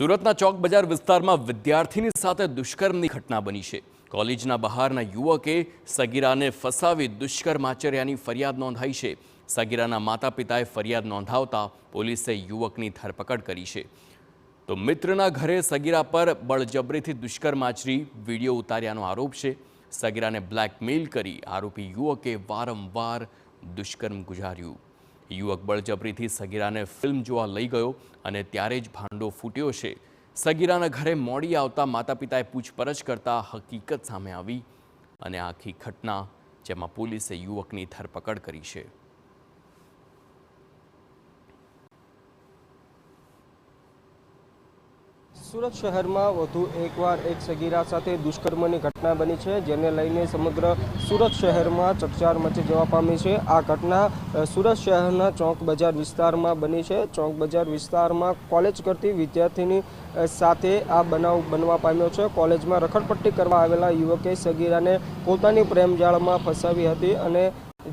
સુરતના ચોક બજાર વિસ્તારમાં વિદ્યાર્થીની સાથે દુષ્કર્મની ઘટના બની છે। કોલેજના બહારના યુવકે સગીરાને ફસાવી દુષ્કર્મ આચર્યાની ફરિયાદ નોંધાઈ છે। સગીરાના માતા-પિતાએ ફરિયાદ નોંધાવતા પોલીસે યુવકની ધરપકડ કરી છે। તો મિત્રના ઘરે સગીરા પર બળજબરીથી દુષ્કર્મ આચરી વિડીયો ઉતાર્યાનો આરોપ છે। સગીરાને બ્લેકમેલ કરી આરોપી યુવકે વારંવાર દુષ્કર્મ ગુજાર્યું। યુવક બળજબરીથી સગીરાને ફિલ્મ જોવા લઈ ગયો અને ત્યારે જ ભાંડો ફૂટ્યો છે। સગીરાના ઘરે મોડી આવતા માતા-પિતાએ પૂછપરછ કરતા હકીકત સામે આવી અને આખી ઘટના જેમાં પોલીસે યુવકની ધરપકડ કરી છે। સુરત શહેરમાં વધુ એકવાર એક સગીરા સાથે દુષ્કર્મની ઘટના બની છે, જેને લઈને સમગ્ર સુરત શહેરમાં ચકચાર મચી જવા પામી છે। આ ઘટના સુરત શહેરના ચોક બજાર વિસ્તારમાં બની છે। ચોક બજાર વિસ્તારમાં કોલેજ કરતી વિદ્યાર્થીની સાથે આ બનાવ બનવા પામ્યો છે। કોલેજમાં રખડપટ્ટી કરવા આવેલા યુવકે સગીરાને પોતાની પ્રેમજાળમાં ફસાવી હતી અને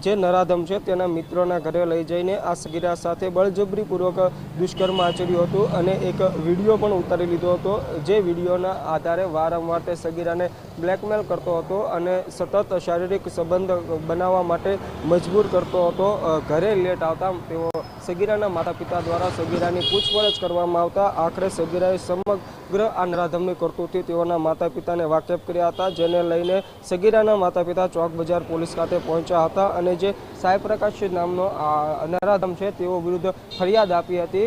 જે નરાધમ છે તેના મિત્રોના ઘરે લઈ જઈને આ સગીરા સાથે બળજબરીપૂર્વક દુષ્કર્મ આચર્યું હતું અને એક વિડીયો પણ ઉતારી લીધો હતો। જે વિડીયોના આધારે વારંવાર તે સગીરાને બ્લેકમેલ કરતો હતો અને સતત શારીરિક સંબંધ બનાવવા માટે મજબૂર કરતો હતો। ઘરે લેટ આવતા તેઓ સગીરાના માતા-પિતા દ્વારા સગીરાની પૂછપરછ કરવામાં આવતા આખરે સગીરાએ સમગ્ર આ નરાધમની કરતૂતથી તેઓના માતા-પિતાને વાકેફ કર્યા હતા, જેને લઈને સગીરાના માતા-પિતા ચોક બજાર પોલીસ ખાતે પહોંચ્યા હતા અને જે સાઈ પ્રકાશ નામનો નરાધમ છે તેઓ વિરુદ્ધ ફરિયાદ આપી હતી।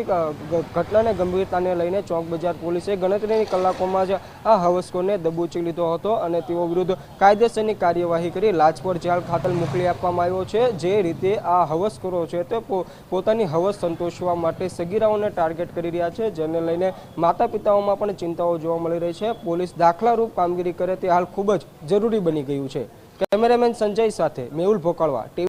ઘટનાને ગંભીરતાને લઈને ચોક બજાર પોલીસે ગણતરીની કલાકોમાં જ આ હવસખોરને દબોચી લીધો હતો અને તેઓ વિરુદ્ધ કાયદેસરની કાર્યવાહી કરી લાજપોર જેલ ખાતે મોકલી આપવામાં આવ્યો છે। જે રીતે આ હવસખોરો છે તે પોતાની હવસ સંતોષવા માટે સગીરાઓને ટાર્ગેટ કરી રહ્યા છે, જેને લઈને માતા-પિતાઓમાં પણ ચિંતાઓ જોવા મળી રહી છે। પોલીસ દાખલારૂપ કામગીરી કરે તે હાલ ખૂબ જ જરૂરી બની ગયું છે। કેમેરામેન સંજય સાથે મેહુલ ભોકાળવા।